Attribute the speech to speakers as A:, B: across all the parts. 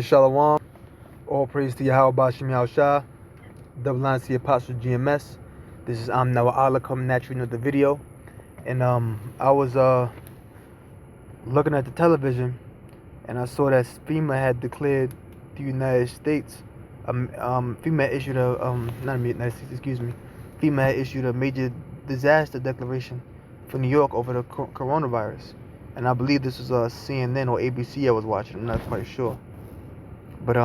A: Shalom. All praise to Yahweh Bashim Yahushua. Double line to the Apostle GMS. This is Noah Allah coming at you with the video. And I was looking at the television and I saw that FEMA had declared the United States. FEMA issued a not the United States, excuse me. FEMA had issued a major disaster declaration for New York over the coronavirus. And I believe this was CNN or ABC I was watching. I'm not quite sure. But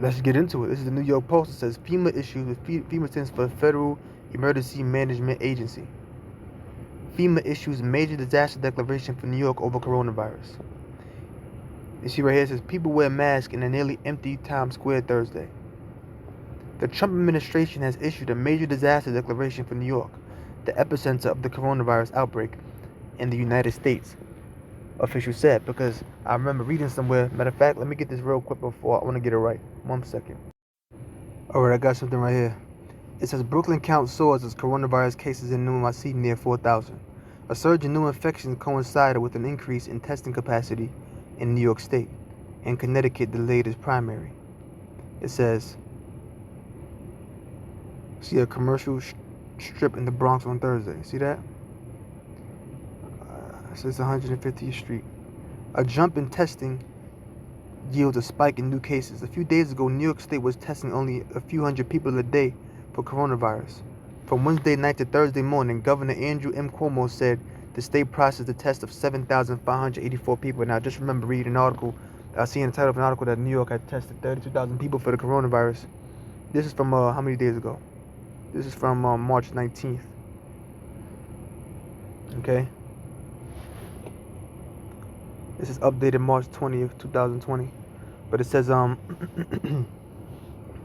A: let's get into it. This is the New York Post. It says FEMA issues. FEMA stands for Federal Emergency Management Agency. FEMA issues major disaster declaration for New York over coronavirus. You see right here, it says people wear masks in a nearly empty Times Square Thursday. The Trump administration has issued a major disaster declaration for New York, the epicenter of the coronavirus outbreak in the United States, officials said, because I remember reading somewhere. Matter of fact, let me get this real quick before I want to get it right. 1 second. Alright, I got something right here. It says Brooklyn counts soars as coronavirus cases in NYC near 4,000. A surge in new infections coincided with an increase in testing capacity in New York State, and Connecticut delayed its primary. It says, see a commercial strip in the Bronx on Thursday. See that? It says 150th Street. A jump in testing yields a spike in new cases. A few days ago, New York State was testing only a few hundred people a day for coronavirus. From Wednesday night to Thursday morning, Governor Andrew M. Cuomo said the state processed a test of 7,584 people. Now, I just remember reading an article, seeing the title of an article that New York had tested 32,000 people for the coronavirus. This is from how many days ago? This is from March 19th. Okay. This is updated March 20th, 2020. But it says the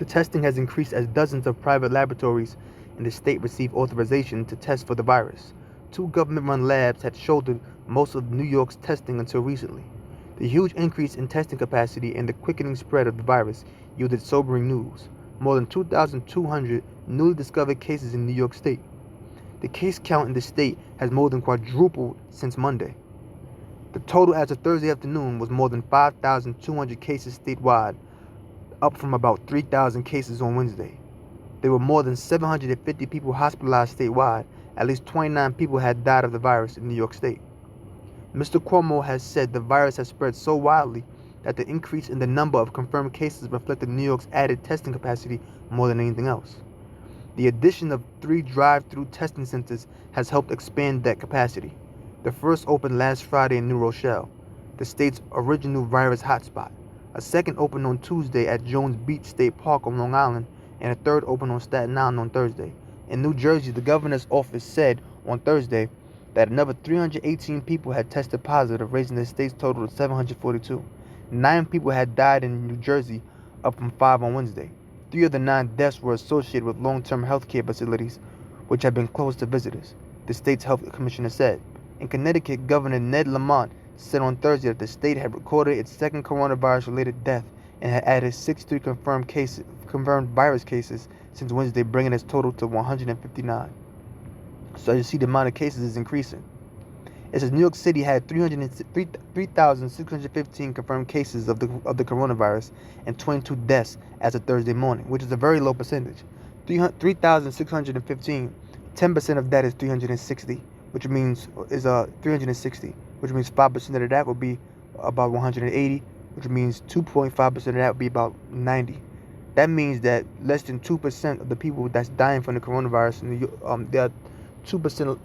A: testing has increased as dozens of private laboratories in the state received authorization to test for the virus. 2 government-run labs had shouldered most of New York's testing until recently. The huge increase in testing capacity and the quickening spread of the virus yielded sobering news. More than 2,200 newly discovered cases in New York State. The case count in the state has more than quadrupled since Monday. The total as of Thursday afternoon was more than 5,200 cases statewide, up from about 3,000 cases on Wednesday. There were more than 750 people hospitalized statewide. At least 29 people had died of the virus in New York State. Mr. Cuomo has said the virus has spread so widely that the increase in the number of confirmed cases reflected New York's added testing capacity more than anything else. The addition of 3 drive-through testing centers has helped expand that capacity. The first opened last Friday in New Rochelle, the state's original virus hotspot. A second opened on Tuesday at Jones Beach State Park on Long Island, and a third opened on Staten Island on Thursday. In New Jersey, the governor's office said on Thursday that another 318 people had tested positive, raising the state's total to 742. 9 people had died in New Jersey, up from 5 on Wednesday. 3 of the 9 deaths were associated with long-term health care facilities, which have been closed to visitors, the state's health commissioner said. In Connecticut, Governor Ned Lamont said on Thursday that the state had recorded its second coronavirus-related death and had added 63 confirmed virus cases since Wednesday, bringing its total to 159. So you see, the amount of cases is increasing. It says New York City had 3,615 confirmed cases of the coronavirus and 22 deaths as of Thursday morning, which is a very low percentage. 3,615, 10% of that is 360. Which means 360, which means 5% of that would be about 180, which means 2.5% of that would be about 90. That means that less than 2% of the people that's dying from the coronavirus, there are 2%,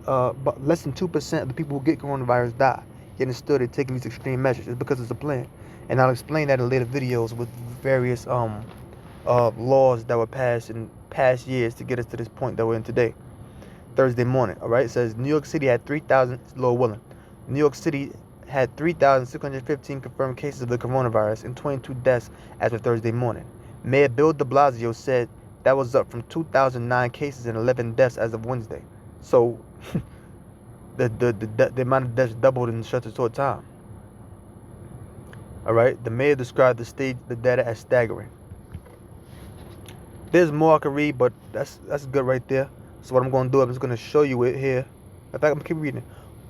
A: but less than 2% of the people who get coronavirus die. Yet and still they're taking these extreme measures. It's because it's a plan, and I'll explain that in later videos with various laws that were passed in past years to get us to this point that we're in today. Thursday morning, all right? It says New York City had 3,000, Lord willing. New York City had 3,615 confirmed cases of the coronavirus and 22 deaths as of Thursday morning. Mayor Bill de Blasio said that was up from 2,009 cases and 11 deaths as of Wednesday. So the amount of deaths doubled in such a short time. All right? The mayor described the data as staggering. There's more I can read, but that's good right there. So what I'm going to do, I'm just going to show you it here. In fact, I'm going to keep reading.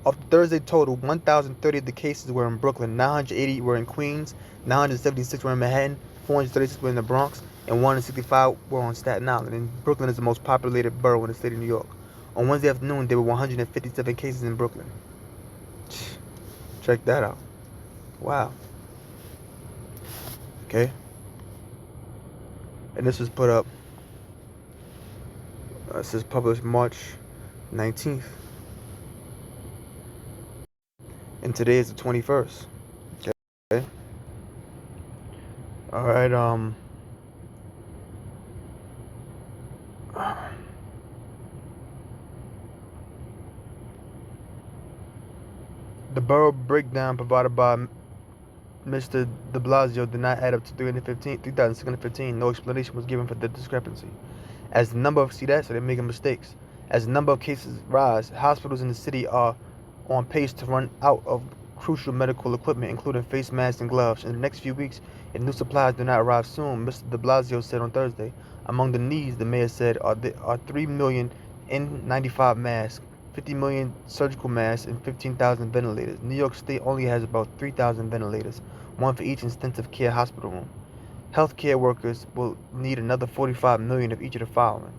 A: Of the Thursday total, 1,030 of the cases were in Brooklyn, 980 were in Queens, 976 were in Manhattan, 436 were in the Bronx, and 165 were on Staten Island. And Brooklyn is the most populated borough in the state of New York. On Wednesday afternoon, there were 157 cases in Brooklyn. Check that out. Wow. Okay. And this was put up, this is published March 19th. And today is the 21st. Okay. All right. The borough breakdown provided by Mr. de Blasio did not add up to 3,615. No explanation was given for the discrepancy. As the number of, see that, so they're making mistakes. As the number of cases rise, hospitals in the city are on pace to run out of crucial medical equipment, including face masks and gloves. In the next few weeks, if new supplies do not arrive soon, Mr. de Blasio said on Thursday. Among the needs, the mayor said, are 3 million N95 masks, 50 million surgical masks, and 15,000 ventilators. New York State only has about 3,000 ventilators, one for each intensive care hospital room. Healthcare workers will need another 45 million of each of the following.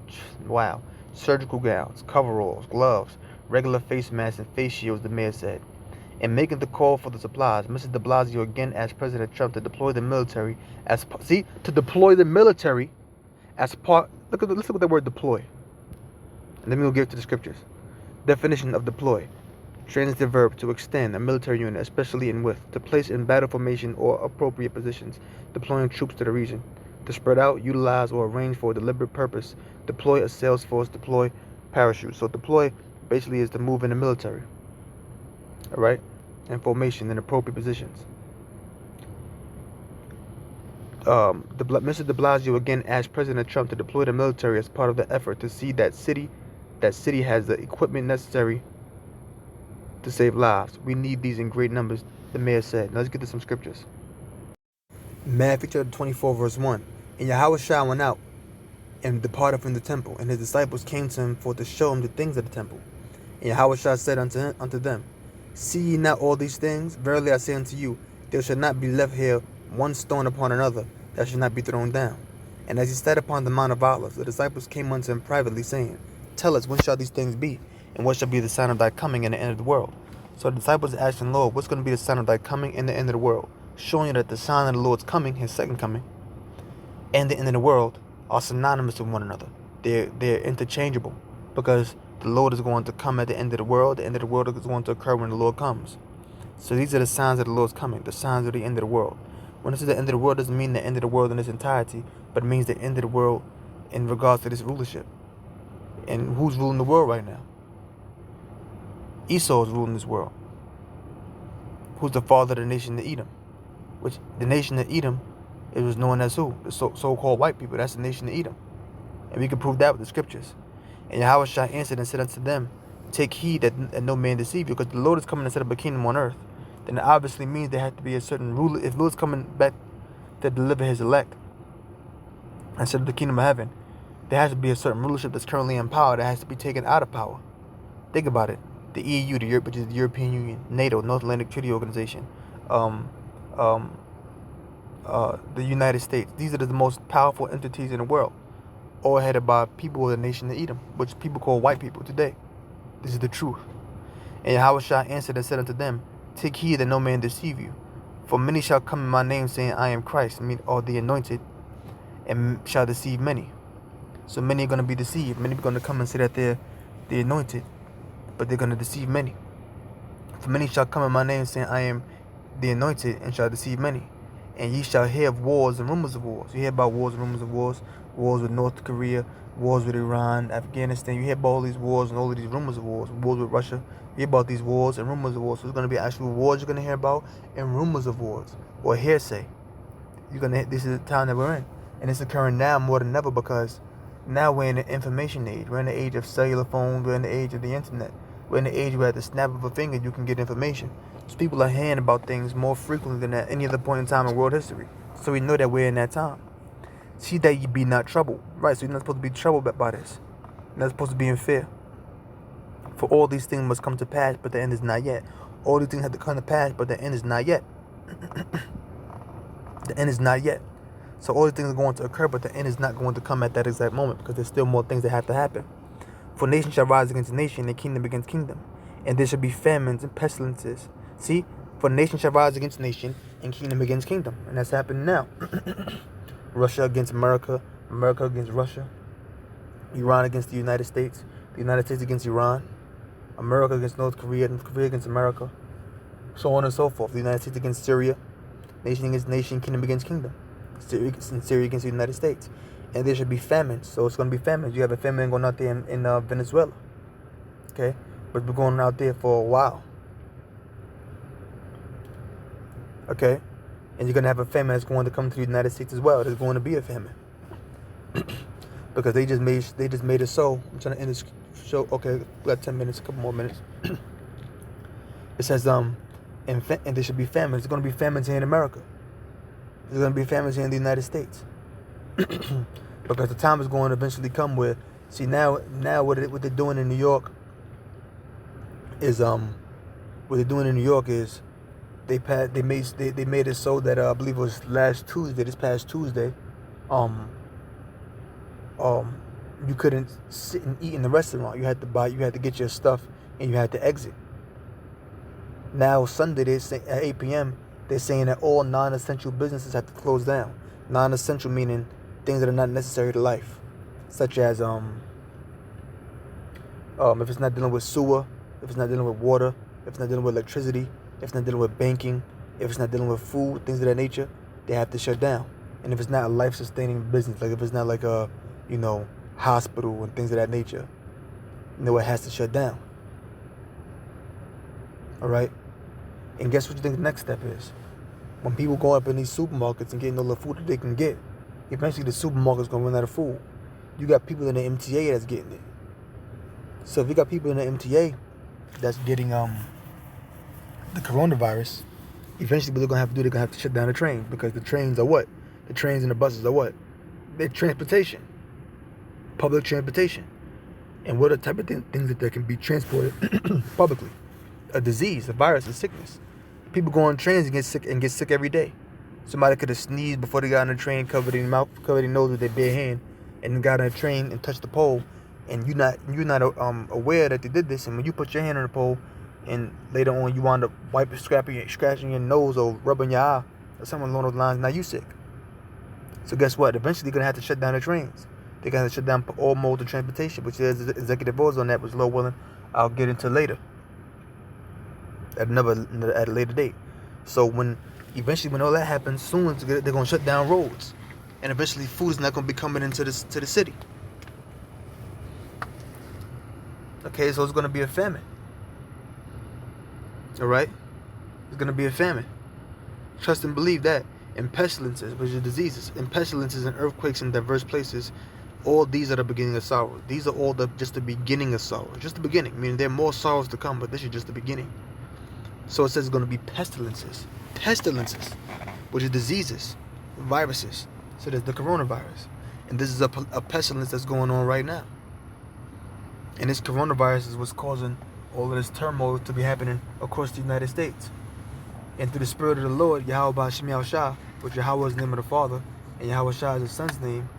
A: Wow. Surgical gowns, coveralls, gloves, regular face masks, and face shields, the mayor said. In making the call for the supplies, Mrs. de Blasio again asked President Trump to deploy the military as part. Let's look at the word deploy. And then we'll get to the scriptures. Definition of deploy. Transitive verb, to extend a military unit, especially in width, to place in battle formation or appropriate positions, deploying troops to the region, to spread out, utilize, or arrange for a deliberate purpose, deploy a sales force, deploy parachutes. So deploy basically is to move in the military, all right, in formation in appropriate positions. Mr. de Blasio again asked President Trump to deploy the military as part of the effort to see that city has the equipment necessary to save lives. We need these in great numbers, the mayor said. Now let's get to some scriptures. Matthew chapter 24, verse 1. And Yahushua went out and departed from the temple, and his disciples came to him for to show him the things of the temple. And Yahushua said unto them, See ye not all these things? Verily I say unto you, there shall not be left here one stone upon another that shall not be thrown down. And as he sat upon the Mount of Olives, the disciples came unto him privately, saying, Tell us, when shall these things be? And what shall be the sign of thy coming and the end of the world? So the disciples asked him, Lord, what's going to be the sign of thy coming and the end of the world? Showing you that the sign of the Lord's coming, his second coming, and the end of the world are synonymous with one another. They're interchangeable, because the Lord is going to come at the end of the world. The end of the world is going to occur when the Lord comes. So these are the signs of the Lord's coming, the signs of the end of the world. When it says the end of the world, doesn't mean the end of the world in its entirety, but it means the end of the world in regards to this rulership. And who's ruling the world right now? Esau is ruling this world. Who's the father of the nation of Edom? Which the nation of Edom, it was known as who? The so-called white people. That's the nation of Edom. And we can prove that with the scriptures. And Yahushua answered and said unto them, Take heed that no man deceive you, because the Lord is coming to set up a kingdom on earth. Then it obviously means there has to be a certain ruler. If the Lord's coming back to deliver his elect and set up the kingdom of heaven, there has to be a certain rulership that's currently in power that has to be taken out of power. Think about it. The EU, which is the European Union, NATO, North Atlantic Treaty Organization, the United States. These are the most powerful entities in the world, all headed by people of the nation of Edom, which people call white people today. This is the truth. And Yahushua answered and said unto them, Take heed that no man deceive you. For many shall come in my name, saying, I am Christ, or the anointed, and shall deceive many. So many are going to be deceived. Many are going to come and say that they're the anointed, but they're going to deceive many. For many shall come in my name, saying, I am the anointed, and shall deceive many. And ye shall hear of wars and rumors of wars. You hear about wars and rumors of wars. Wars with North Korea, wars with Iran, Afghanistan. You hear about all these wars and all of these rumors of wars. Wars with Russia. You hear about these wars and rumors of wars. So there's going to be actual wars you're going to hear about, and rumors of wars, or hearsay. This is the time that we're in. And it's occurring now more than ever, because now we're in the information age. We're in the age of cellular phones. We're in the age of the internet. We're in the age where at the snap of a finger you can get information. So people are hearing about things more frequently than at any other point in time in world history. So we know that we're in that time. See that ye be not troubled. Right, so you're not supposed to be troubled by this. You're not supposed to be in fear. For all these things must come to pass, but the end is not yet. All these things have to come to pass, but the end is not yet. The end is not yet. So all these things are going to occur, but the end is not going to come at that exact moment, because there's still more things that have to happen. For nation shall rise against nation, and kingdom against kingdom. And there shall be famines and pestilences. See? For nation shall rise against nation, and kingdom against kingdom. And that's happening now. Russia against America, America against Russia, Iran against the United States against Iran, America against North Korea, North Korea against America, so on and so forth. The United States against Syria, nation against nation, kingdom against kingdom. Syria against the United States. And there should be famines. So it's going to be famines. You have a famine going out there in Venezuela. Okay? But it's been going out there for a while. Okay? And you're going to have a famine that's going to come to the United States as well. There's going to be a famine. Because they just made it so. I'm trying to end this show. Okay, we got 10 minutes, a couple more minutes. It says, and there should be famines. There's going to be famines here in America. There's going to be famines here in the United States. Because the time is going to eventually come where, see, now what they're doing in New York is they made it so that I believe it was this past Tuesday, you couldn't sit and eat in the restaurant. You had to get your stuff and you had to exit. Now Sunday they say at 8 p.m. they're saying that all non-essential businesses have to close down. Non-essential meaning things that are not necessary to life, such as if it's not dealing with sewer, if it's not dealing with water, if it's not dealing with electricity, if it's not dealing with banking, if it's not dealing with food, things of that nature, they have to shut down. And if it's not a life-sustaining business, like if it's not like a, hospital and things of that nature, it has to shut down. All right? And guess what you think the next step is? When people go up in these supermarkets and getting all the food that they can get, eventually the supermarket's going to run out of food. You got people in the MTA that's getting it. So if you got people in the MTA that's getting the coronavirus, eventually what they're going to have to shut down the trains, because the trains are what? The trains and the buses are what? They're transportation. Public transportation. And what are the type of things that can be transported publicly? A disease, a virus, a sickness. People go on trains and get sick every day. Somebody could have sneezed before they got on the train, covered their mouth, covered their nose with their bare hand, and then got on the train and touched the pole. And you're not aware that they did this. And when you put your hand on the pole, and later on you wind up scratching your nose or rubbing your eye or something along those lines, now you sick. So guess what? Eventually they're gonna have to shut down the trains. They're gonna have to shut down all modes of transportation, which is executive orders on that, which Lord willing, I'll get into later. At a later date. So when all that happens, soon they're gonna shut down roads, and eventually food is not gonna be coming into the city. Okay, so it's gonna be a famine. All right, it's gonna be a famine. Trust and believe that. And pestilences, which are diseases, and pestilences and earthquakes in diverse places, all these are the beginning of sorrow. These are all just the beginning of sorrow. Just the beginning. Meaning there are more sorrows to come, but this is just the beginning. So it says it's going to be pestilences, which are diseases, viruses. So there's the coronavirus, and this is a pestilence that's going on right now. And this coronavirus is what's causing all of this turmoil to be happening across the United States. And through the Spirit of the Lord, Yahweh Shemiel Shah, which Yahweh is the name of the Father, and Yahweh Shah is the Son's name,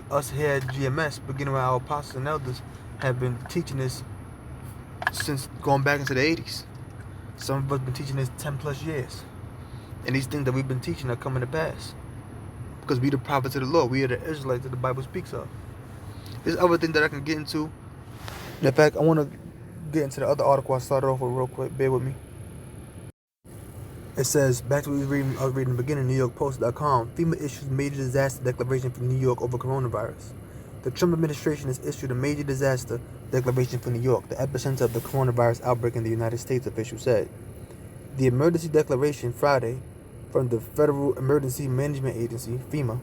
A: us here at GMS, beginning with our apostles and elders, have been teaching this since going back into the 80s. Some of us have been teaching this 10 plus years. And these things that we've been teaching are coming to pass. Because we the prophets of the Lord. We are the Israelites that the Bible speaks of. There's other things that I can get into. In fact, I want to get into the other article I started off with real quick. Bear with me. It says, back to what I was reading in the beginning, NewYorkPost.com, FEMA issues major disaster declaration for New York over coronavirus. The Trump administration has issued a major disaster declaration for New York, the epicenter of the coronavirus outbreak in the United States, officials said. The emergency declaration Friday from the Federal Emergency Management Agency, FEMA,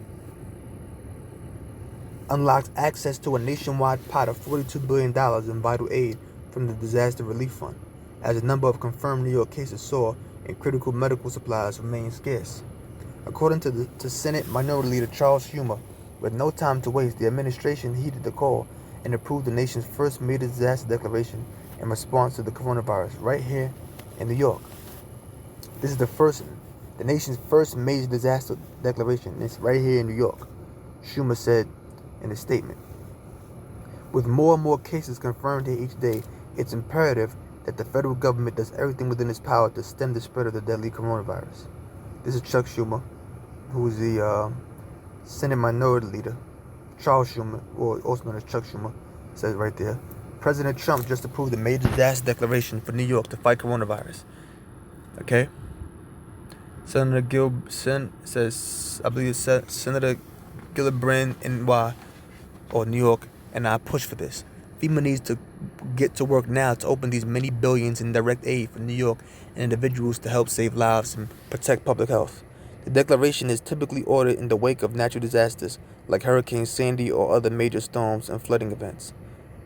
A: unlocks access to a nationwide pot of $42 billion in vital aid from the Disaster Relief Fund, as the number of confirmed New York cases soar and critical medical supplies remain scarce. According to Senate Minority Leader Charles Schumer, with no time to waste, the administration heeded the call and approved the nation's first major disaster declaration in response to the coronavirus right here in New York. This is the nation's first major disaster declaration. It's right here in New York, Schumer said in a statement. With more and more cases confirmed here each day, it's imperative that the federal government does everything within its power to stem the spread of the deadly coronavirus. This is Chuck Schumer, who is the Senate Minority Leader. Charles Schumer, or also known as Chuck Schumer, says right there. President Trump just approved a major disaster declaration for New York to fight coronavirus. Okay? Senator Gillibrand NY or New York and I push for this. FEMA needs to get to work now to open these many billions in direct aid for New York and individuals to help save lives and protect public health. The declaration is typically ordered in the wake of natural disasters like Hurricane Sandy or other major storms and flooding events.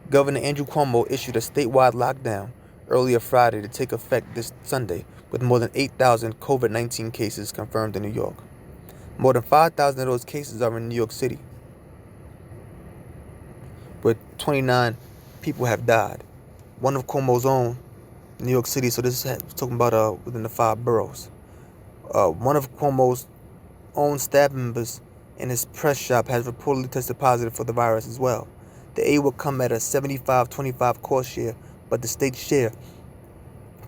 A: Governor Andrew Cuomo issued a statewide lockdown earlier Friday to take effect this Sunday, with more than 8,000 COVID-19 cases confirmed in New York. More than 5,000 of those cases are in New York City, where 29 people have died. One of Cuomo's own, New York City, so this is talking about within the 5 boroughs. One of Cuomo's own staff members in his press shop has reportedly tested positive for the virus as well. The aid will come at a 75-25 cost share, but the state's share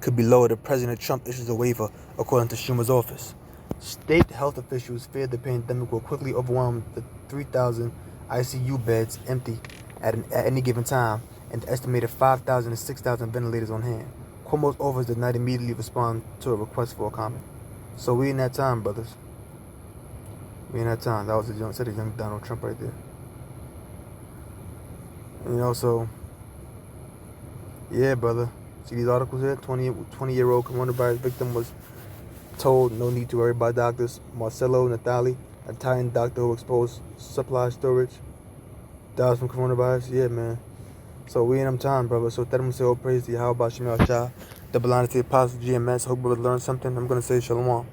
A: could be lowered if President Trump issues a waiver, according to Schumer's office. State health officials fear the pandemic will quickly overwhelm the 3,000 ICU beds empty at any given time and the estimated 5,000 to 6,000 ventilators on hand. Cuomo's office did not immediately respond to a request for a comment. So we in that time, brothers. We in that time. That was the young Donald Trump right there. So, yeah, brother. See these articles here? 20-year-old coronavirus victim was told no need to worry about doctors. Marcello Natali, Italian doctor who exposed supply storage, dies from coronavirus. Yeah, man. So we in them time, brother. So let them say all praise to you. How about Shemel Shah, the blind to the apostle GMS. Hope brother learned something. I'm going to say shalom.